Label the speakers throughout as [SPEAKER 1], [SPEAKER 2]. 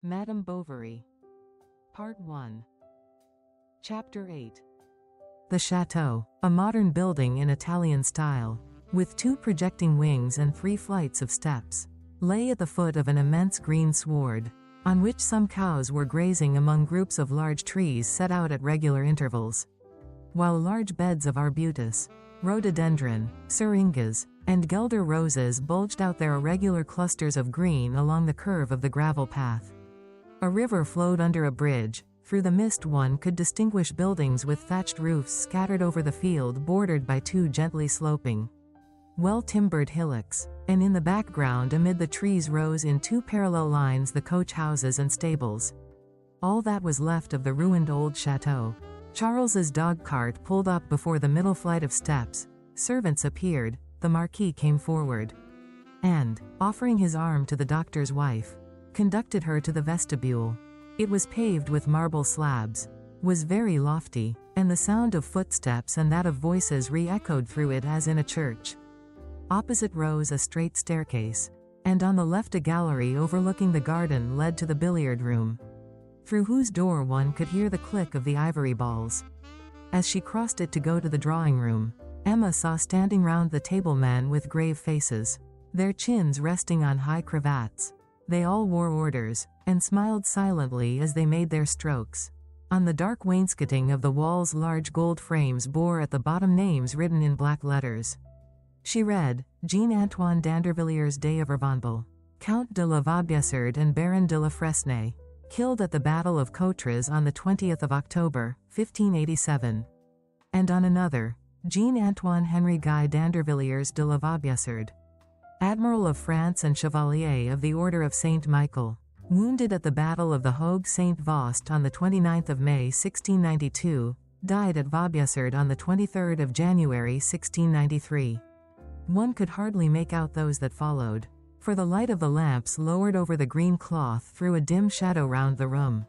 [SPEAKER 1] Madame Bovary. Part 1. Chapter 8. The Château, a modern building in Italian style, with 2 projecting wings and 3 flights of steps, lay at the foot of an immense green sward, on which some cows were grazing among groups of large trees set out at regular intervals, while large beds of arbutus, rhododendron, syringas, and guelder roses bulged out their irregular clusters of green along the curve of the gravel path. A river flowed under a bridge. Through the mist one could distinguish buildings with thatched roofs scattered over the field bordered by 2 gently sloping, well-timbered hillocks, and in the background amid the trees rose in 2 parallel lines the coach houses and stables. All that was left of the ruined old chateau. Charles's dog-cart pulled up before the middle flight of steps. Servants appeared. The Marquis came forward, and, offering his arm to the doctor's wife, conducted her to the vestibule. It was paved with marble slabs, was very lofty, and the sound of footsteps and that of voices re-echoed through it as in a church. Opposite rose a straight staircase, and on the left a gallery overlooking the garden led to the billiard room, through whose door one could hear the click of the ivory balls. As she crossed it to go to the drawing room, Emma saw standing round the table men with grave faces, their chins resting on high cravats. They all wore orders, and smiled silently as they made their strokes. On the dark wainscoting of the walls large gold frames bore at the bottom names written in black letters. She read, Jean-Antoine d'Andervilliers de Vervanbel, Count de la Vaubyessard and Baron de la Fresnay, killed at the Battle of Coutras on the 20th of October, 1587. And on another, Jean-Antoine Henry Guy d'Andervilliers de la Vaubyessard, Admiral of France and Chevalier of the Order of Saint Michael, wounded at the Battle of the Hogue Saint-Vaast on the 29th of May 1692, died at Vaubyessard on the 23rd of January 1693. One could hardly make out those that followed, for the light of the lamps lowered over the green cloth threw a dim shadow round the room,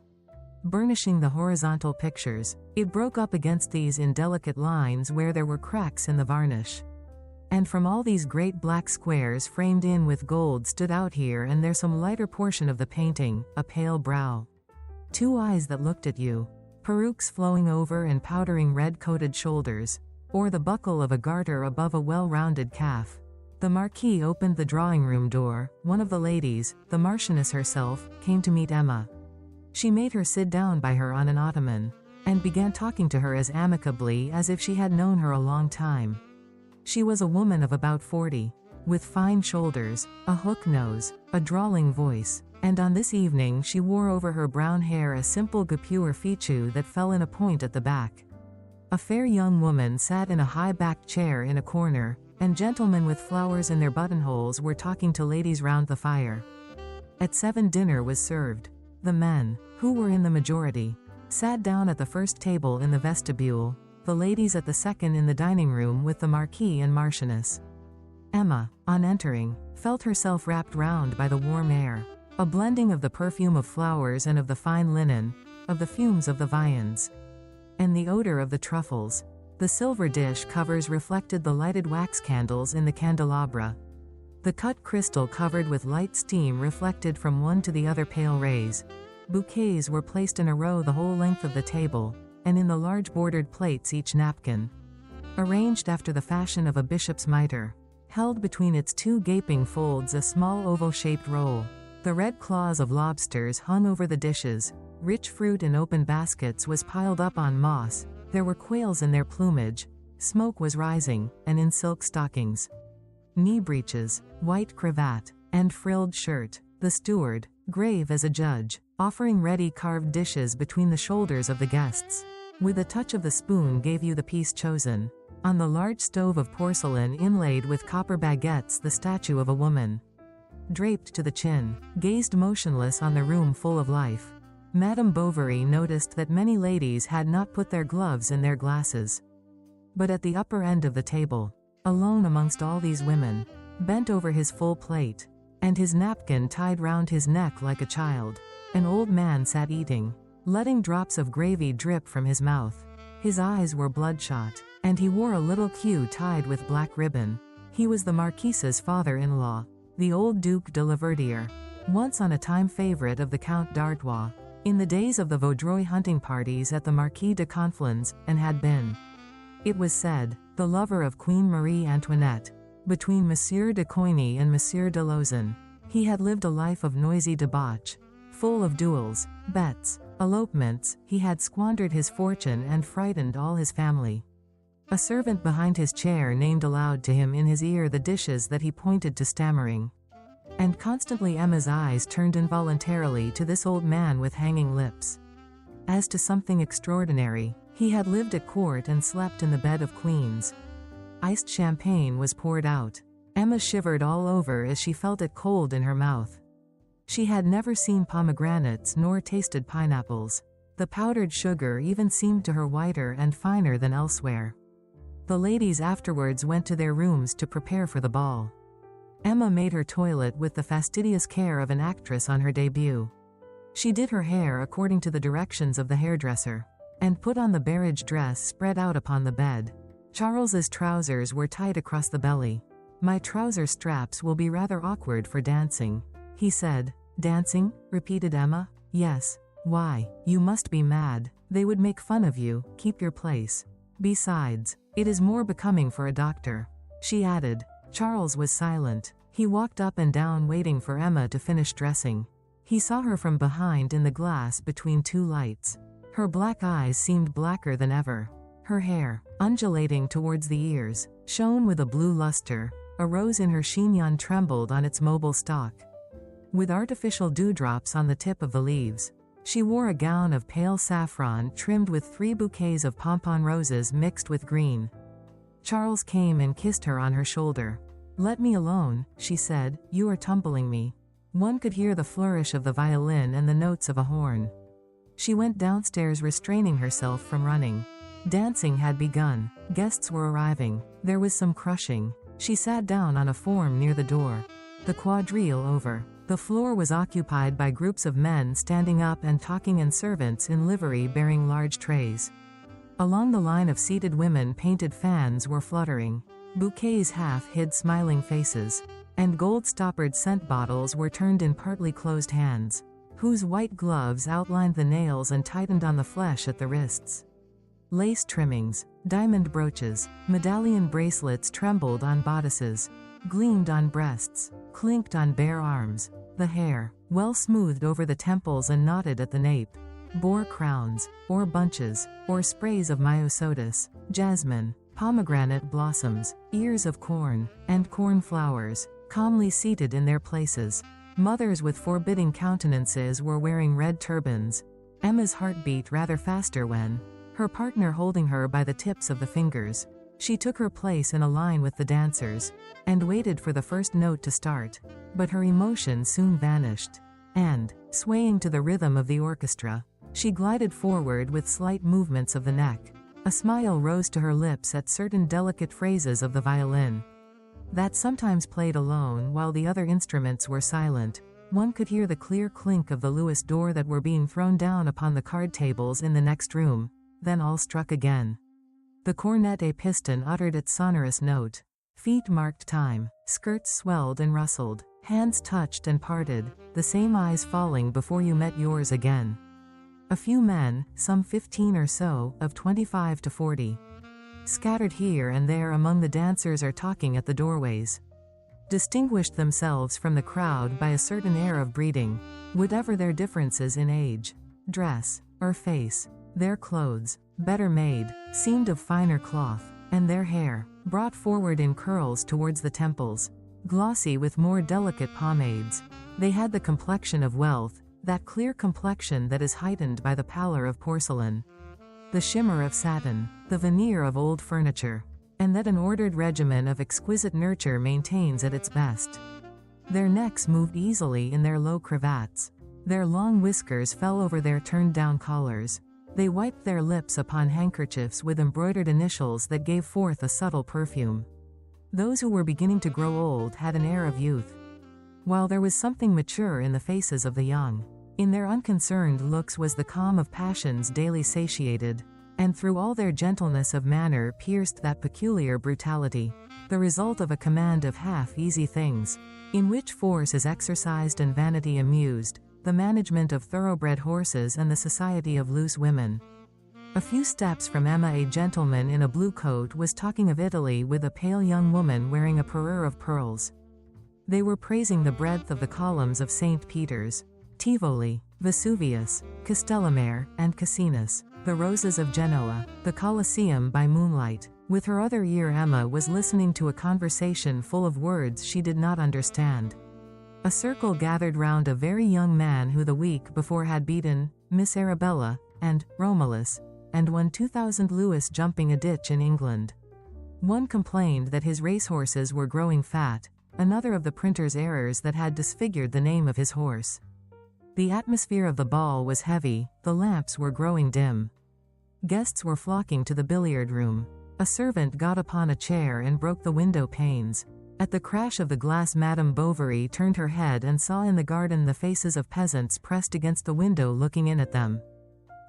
[SPEAKER 1] burnishing the horizontal pictures. It broke up against these in delicate lines where there were cracks in the varnish. And from all these great black squares framed in with gold stood out here and there some lighter portion of the painting, a pale brow, 2 eyes that looked at you, perukes flowing over and powdering red-coated shoulders, or the buckle of a garter above a well-rounded calf. The Marquis opened the drawing-room door. One of the ladies, the Marchioness herself, came to meet Emma. She made her sit down by her on an ottoman, and began talking to her as amicably as if she had known her a long time. She was a woman of about 40, with fine shoulders, a hook nose, a drawling voice, and on this evening she wore over her brown hair a simple guipure fichu that fell in a point at the back. A fair young woman sat in a high-backed chair in a corner, and gentlemen with flowers in their buttonholes were talking to ladies round the fire. At 7 dinner was served. The men, who were in the majority, sat down at the first table in the vestibule, the ladies at the second in the dining room with the Marquis and Marchioness. Emma, on entering, felt herself wrapped round by the warm air, a blending of the perfume of flowers and of the fine linen, of the fumes of the viands, and the odor of the truffles. The silver dish covers reflected the lighted wax candles in the candelabra. The cut crystal covered with light steam reflected from one to the other pale rays. Bouquets were placed in a row the whole length of the table, and in the large bordered plates each napkin, arranged after the fashion of a bishop's mitre, held between its 2 gaping folds a small oval-shaped roll. The red claws of lobsters hung over the dishes. Rich fruit in open baskets was piled up on moss. There were quails in their plumage. Smoke was rising, and in silk stockings, knee breeches, white cravat, and frilled shirt. The steward, grave as a judge, offering ready carved dishes between the shoulders of the guests, with a touch of the spoon gave you the piece chosen. On the large stove of porcelain inlaid with copper baguettes the statue of a woman, draped to the chin, gazed motionless on the room full of life. Madame Bovary noticed that many ladies had not put their gloves in their glasses. But at the upper end of the table, alone amongst all these women, bent over his full plate, and his napkin tied round his neck like a child, an old man sat eating, letting drops of gravy drip from his mouth. His eyes were bloodshot, and he wore a little queue tied with black ribbon. He was the Marquis's father-in-law, the old Duc de la Verdier. once on a time favorite of the Count d'Artois, in the days of the Vaudreuil hunting parties at the Marquis de Conflans, and had been, it was said, the lover of Queen Marie Antoinette. Between Monsieur de Coigny and Monsieur de Lauzun, he had lived a life of noisy debauch, full of duels, bets, elopements. He had squandered his fortune and frightened all his family. A servant behind his chair named aloud to him in his ear the dishes that he pointed to stammering. And constantly Emma's eyes turned involuntarily to this old man with hanging lips. As to something extraordinary, he had lived at court and slept in the bed of queens. Iced champagne was poured out. Emma shivered all over as she felt it cold in her mouth. She had never seen pomegranates nor tasted pineapples. The powdered sugar even seemed to her whiter and finer than elsewhere. The ladies afterwards went to their rooms to prepare for the ball. Emma made her toilet with the fastidious care of an actress on her debut. She did her hair according to the directions of the hairdresser, and put on the barège dress spread out upon the bed. Charles's trousers were tight across the belly. "My trouser straps will be rather awkward for dancing," he said. "Dancing?" repeated Emma. "Yes. Why, you must be mad. They would make fun of you. Keep your place. Besides, it is more becoming for a doctor," she added. Charles was silent. He walked up and down waiting for Emma to finish dressing. He saw her from behind in the glass between two lights. Her black eyes seemed blacker than ever. Her hair, undulating towards the ears, shone with a blue luster. A rose in her chignon trembled on its mobile stalk, with artificial dewdrops on the tip of the leaves. She wore a gown of pale saffron trimmed with 3 bouquets of pompon roses mixed with green. Charles came and kissed her on her shoulder. "Let me alone," she said, "you are tumbling me." One could hear the flourish of the violin and the notes of a horn. She went downstairs restraining herself from running. Dancing had begun. Guests were arriving. There was some crushing. She sat down on a form near the door. The quadrille over. The floor was occupied by groups of men standing up and talking and servants in livery bearing large trays. Along the line of seated women painted fans were fluttering. Bouquets half hid smiling faces. And gold-stoppered scent bottles were turned in partly closed hands, whose white gloves outlined the nails and tightened on the flesh at the wrists. Lace trimmings, diamond brooches, medallion bracelets trembled on bodices, gleamed on breasts, clinked on bare arms. The hair, well smoothed over the temples and knotted at the nape, bore crowns, or bunches, or sprays of myosotis, jasmine, pomegranate blossoms, ears of corn, and cornflowers, calmly seated in their places. Mothers with forbidding countenances were wearing red turbans. Emma's heart beat rather faster when, her partner holding her by the tips of the fingers, she took her place in a line with the dancers, and waited for the first note to start. But her emotion soon vanished, and, swaying to the rhythm of the orchestra, she glided forward with slight movements of the neck. A smile rose to her lips at certain delicate phrases of the violin, that sometimes played alone while the other instruments were silent. One could hear the clear clink of the Louis d'Or that were being thrown down upon the card tables in the next room. Then all struck again. The cornet à piston uttered its sonorous note. Feet marked time. Skirts swelled and rustled. Hands touched and parted, the same eyes falling before you met yours again. A few men, some 15 or so, of 25 to 40, scattered here and there among the dancers or talking at the doorways, distinguished themselves from the crowd by a certain air of breeding, whatever their differences in age, dress, or face. Their clothes, better made, seemed of finer cloth, and their hair, brought forward in curls towards the temples, glossy with more delicate pomades. They had the complexion of wealth, that clear complexion that is heightened by the pallor of porcelain, the shimmer of satin, the veneer of old furniture, and that an ordered regimen of exquisite nurture maintains at its best. Their necks moved easily in their low cravats. Their long whiskers fell over their turned-down collars. They wiped their lips upon handkerchiefs with embroidered initials that gave forth a subtle perfume. Those who were beginning to grow old had an air of youth, while there was something mature in the faces of the young. In their unconcerned looks was the calm of passions daily satiated, and through all their gentleness of manner pierced that peculiar brutality, the result of a command of half-easy things, in which force is exercised and vanity amused, the management of thoroughbred horses and the society of loose women. A few steps from Emma a gentleman in a blue coat was talking of Italy with a pale young woman wearing a parure of pearls. They were praising the breadth of the columns of St. Peter's, Tivoli, Vesuvius, Castellamare, and Cassinus, the roses of Genoa, the Colosseum by moonlight. With her other ear Emma was listening to a conversation full of words she did not understand. A circle gathered round a very young man who the week before had beaten Miss Arabella and Romulus, and won 2,000 louis jumping a ditch in England. One complained that his racehorses were growing fat, another of the printer's errors that had disfigured the name of his horse. The atmosphere of the ball was heavy, the lamps were growing dim. Guests were flocking to the billiard room. A servant got upon a chair and broke the window panes. At the crash of the glass Madame Bovary turned her head and saw in the garden the faces of peasants pressed against the window looking in at them.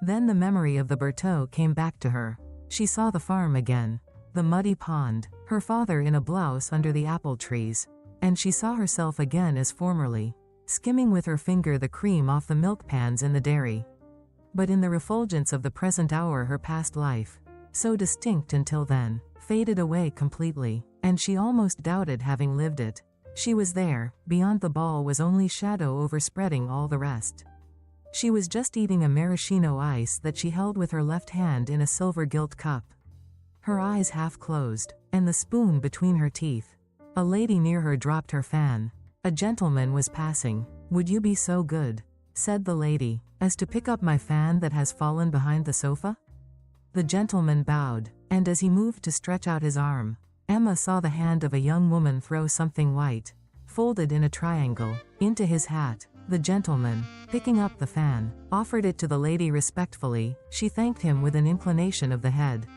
[SPEAKER 1] Then the memory of the Bertaux came back to her. She saw the farm again. The muddy pond, her father in a blouse under the apple trees. And she saw herself again as formerly, skimming with her finger the cream off the milk pans in the dairy. But in the refulgence of the present hour her past life, so distinct until then, faded away completely, and she almost doubted having lived it. She was there, beyond the ball was only shadow overspreading all the rest. She was just eating a maraschino ice that she held with her left hand in a silver gilt cup. Her eyes half closed, and the spoon between her teeth. A lady near her dropped her fan. A gentleman was passing. "Would you be so good," said the lady, "as to pick up my fan that has fallen behind the sofa?" The gentleman bowed, and as he moved to stretch out his arm, Emma saw the hand of a young woman throw something white, folded in a triangle, into his hat. The gentleman, picking up the fan, offered it to the lady respectfully. She thanked him with an inclination of the head,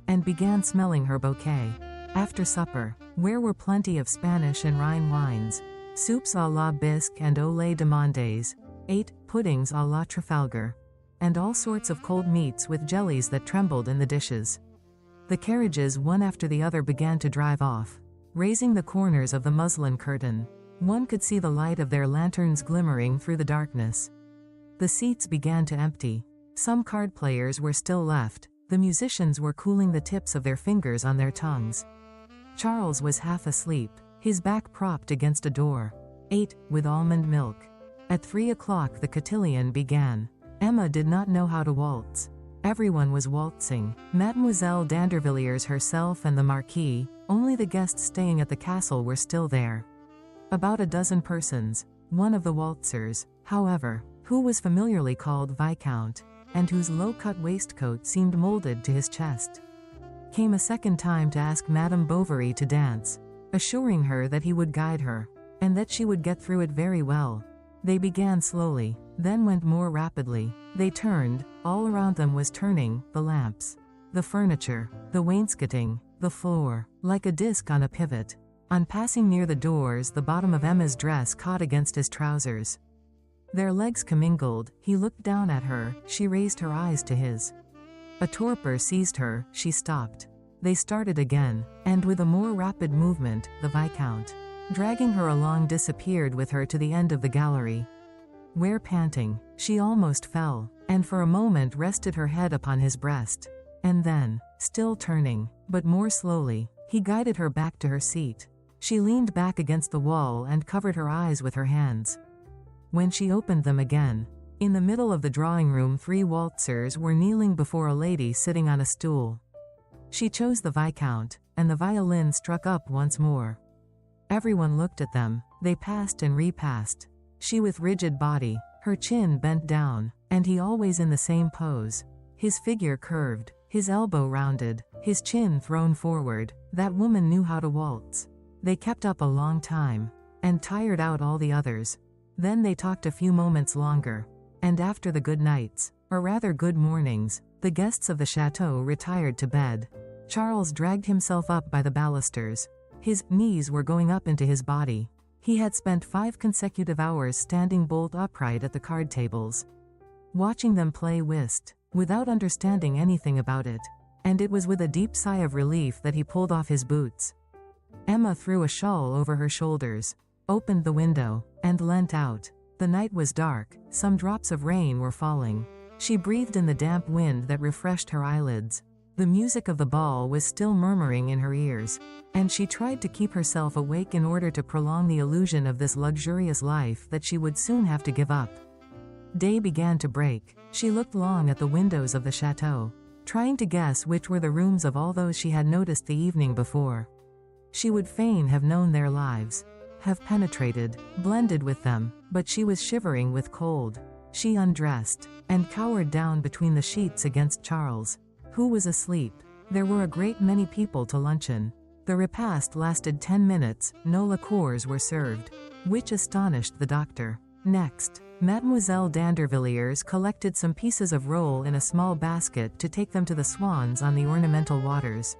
[SPEAKER 1] and began smelling her bouquet. After supper, where were plenty of Spanish and Rhine wines, soups à la bisque and au lait d'amandes, 8 puddings à la Trafalgar, and all sorts of cold meats with jellies that trembled in the dishes. The carriages one after the other began to drive off, raising the corners of the muslin curtain. One could see the light of their lanterns glimmering through the darkness. The seats began to empty. Some card players were still left. The musicians were cooling the tips of their fingers on their tongues. Charles was half asleep, his back propped against a door. 8 with almond milk. At 3 o'clock the cotillion began. Emma did not know how to waltz. Everyone was waltzing. Mademoiselle d'Andervilliers herself and the Marquis, only the guests staying at the castle were still there. About a dozen persons. One of the waltzers, however, who was familiarly called Viscount, and whose low-cut waistcoat seemed molded to his chest, came a second time to ask Madame Bovary to dance, assuring her that he would guide her, and that she would get through it very well. They began slowly, then went more rapidly. They turned, all around them was turning, the lamps, the furniture, the wainscoting, the floor, like a disc on a pivot. On passing near the doors, the bottom of Emma's dress caught against his trousers. Their legs commingled, he looked down at her, she raised her eyes to his. A torpor seized her, she stopped. They started again, and with a more rapid movement, the Viscount, dragging her along, disappeared with her to the end of the gallery, where, panting, she almost fell, and for a moment rested her head upon his breast. And then, still turning, but more slowly, he guided her back to her seat. She leaned back against the wall and covered her eyes with her hands. When she opened them again, in the middle of the drawing room 3 waltzers were kneeling before a lady sitting on a stool. She chose the Viscount, and the violin struck up once more. Everyone looked at them. They passed and repassed. She with rigid body, her chin bent down, and he always in the same pose. His figure curved, his elbow rounded, his chin thrown forward. That woman knew how to waltz. They kept up a long time, and tired out all the others. Then they talked a few moments longer, and after the good nights, or rather good mornings, the guests of the chateau retired to bed. Charles dragged himself up by the balusters. His knees were going up into his body. He had spent 5 consecutive hours standing bolt upright at the card tables, watching them play whist, without understanding anything about it, and it was with a deep sigh of relief that he pulled off his boots. Emma threw a shawl over her shoulders, opened the window, and leant out. The night was dark, some drops of rain were falling. She breathed in the damp wind that refreshed her eyelids. The music of the ball was still murmuring in her ears, and she tried to keep herself awake in order to prolong the illusion of this luxurious life that she would soon have to give up. Day began to break. She looked long at the windows of the chateau, trying to guess which were the rooms of all those she had noticed the evening before. She would fain have known their lives, have penetrated, blended with them, but she was shivering with cold. She undressed, and cowered down between the sheets against Charles, who was asleep. There were a great many people to luncheon. The repast lasted 10 minutes, no liqueurs were served, which astonished the doctor. Next, Mademoiselle d'Andervilliers collected some pieces of roll in a small basket to take them to the swans on the ornamental waters.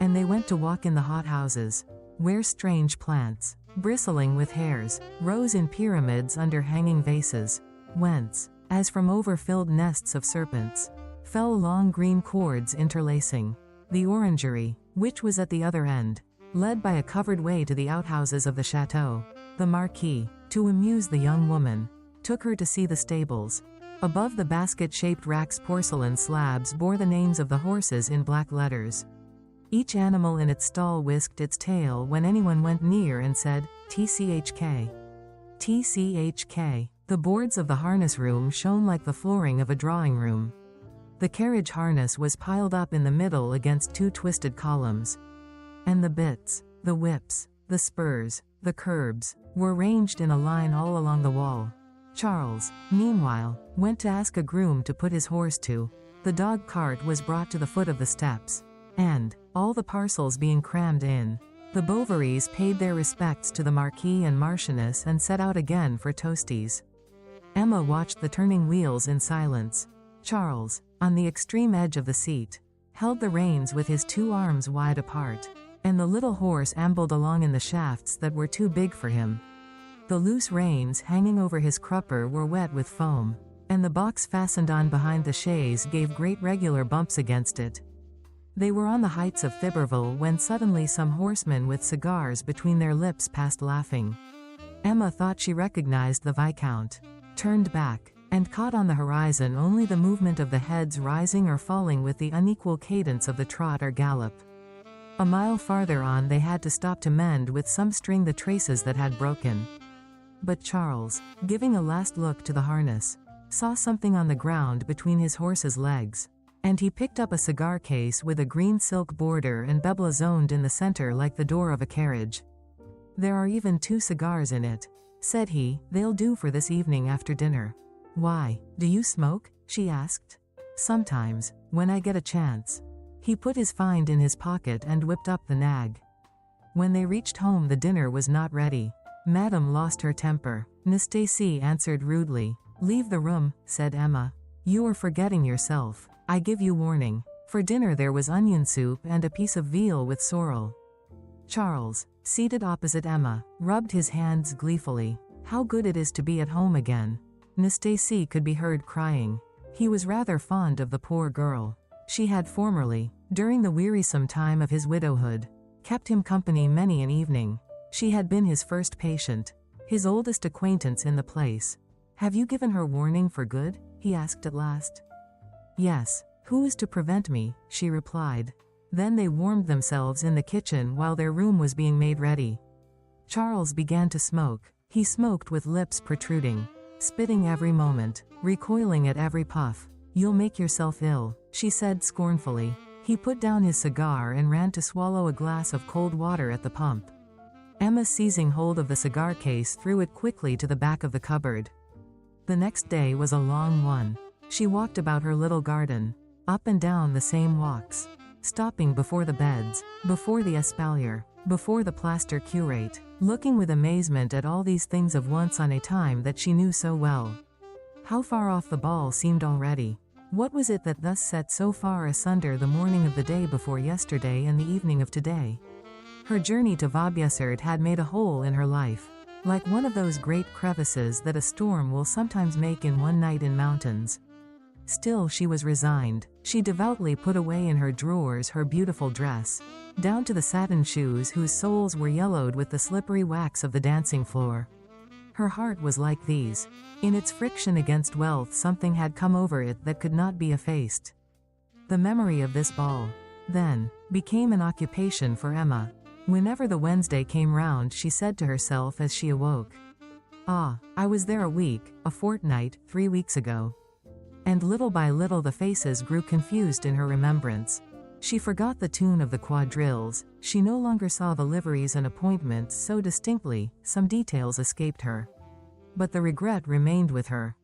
[SPEAKER 1] And they went to walk in the hothouses, where strange plants, bristling with hairs, rose in pyramids under hanging vases, whence, as from overfilled nests of serpents, fell long green cords interlacing. The orangery, which was at the other end, led by a covered way to the outhouses of the chateau. The Marquis, to amuse the young woman, took her to see the stables. Above the basket-shaped racks porcelain slabs bore the names of the horses in black letters. Each animal in its stall whisked its tail when anyone went near and said, "TCHK. TCHK." The boards of the harness room shone like the flooring of a drawing room. The carriage harness was piled up in the middle against two twisted columns. And the bits, the whips, the spurs, the curbs, were ranged in a line all along the wall. Charles, meanwhile, went to ask a groom to put his horse to. The dog cart was brought to the foot of the steps, and, all the parcels being crammed in, the Bovarys paid their respects to the Marquis and Marchioness and set out again for Toasties. Emma watched the turning wheels in silence. Charles, on the extreme edge of the seat, held the reins with his two arms wide apart, and the little horse ambled along in the shafts that were too big for him. The loose reins hanging over his crupper were wet with foam, and the box fastened on behind the chaise gave great regular bumps against it. They were on the heights of Thiberville when suddenly some horsemen with cigars between their lips passed laughing. Emma thought she recognized the Viscount, turned back, and caught on the horizon only the movement of the heads rising or falling with the unequal cadence of the trot or gallop. A mile farther on they had to stop to mend with some string the traces that had broken. But Charles, giving a last look to the harness, saw something on the ground between his horse's legs, and he picked up a cigar case with a green silk border and beblazoned in the center like the door of a carriage. "There are even 2 cigars in it," said he. "They'll do for this evening after dinner." "Why, do you smoke?" she asked. "Sometimes, when I get a chance." He put his find in his pocket and whipped up the nag. When they reached home the dinner was not ready. Madame lost her temper. Nastasie answered rudely. "Leave the room," said Emma. "You are forgetting yourself. I give you warning." For dinner there was onion soup and a piece of veal with sorrel. Charles, seated opposite Emma, rubbed his hands gleefully. How good it is to be at home again. Nastasie could be heard crying. He was rather fond of the poor girl. She had formerly, during the wearisome time of his widowhood, kept him company many an evening. She had been his first patient, his oldest acquaintance in the place. "Have you given her warning for good?" he asked at last. "Yes. Who is to prevent me?" she replied. Then they warmed themselves in the kitchen while their room was being made ready. Charles began to smoke. He smoked with lips protruding, spitting every moment, recoiling at every puff. "You'll make yourself ill," she said scornfully. He put down his cigar and ran to swallow a glass of cold water at the pump. Emma, seizing hold of the cigar case, threw it quickly to the back of the cupboard. The next day was a long one. She walked about her little garden, up and down the same walks, stopping before the beds, before the espalier, before the plaster curate, looking with amazement at all these things of once on a time that she knew so well. How far off the ball seemed already. What was it that thus set so far asunder the morning of the day before yesterday and the evening of today? Her journey to Vaubyessard had made a hole in her life, like one of those great crevices that a storm will sometimes make in one night in mountains. Still she was resigned. She devoutly put away in her drawers her beautiful dress, down to the satin shoes whose soles were yellowed with the slippery wax of the dancing floor. Her heart was like these. In its friction against wealth something had come over it that could not be effaced. The memory of this ball, then, became an occupation for Emma. Whenever the Wednesday came round she said to herself as she awoke, "Ah, I was there a week, a fortnight, 3 weeks ago." And little by little the faces grew confused in her remembrance. She forgot the tune of the quadrilles, she no longer saw the liveries and appointments so distinctly, some details escaped her. But the regret remained with her.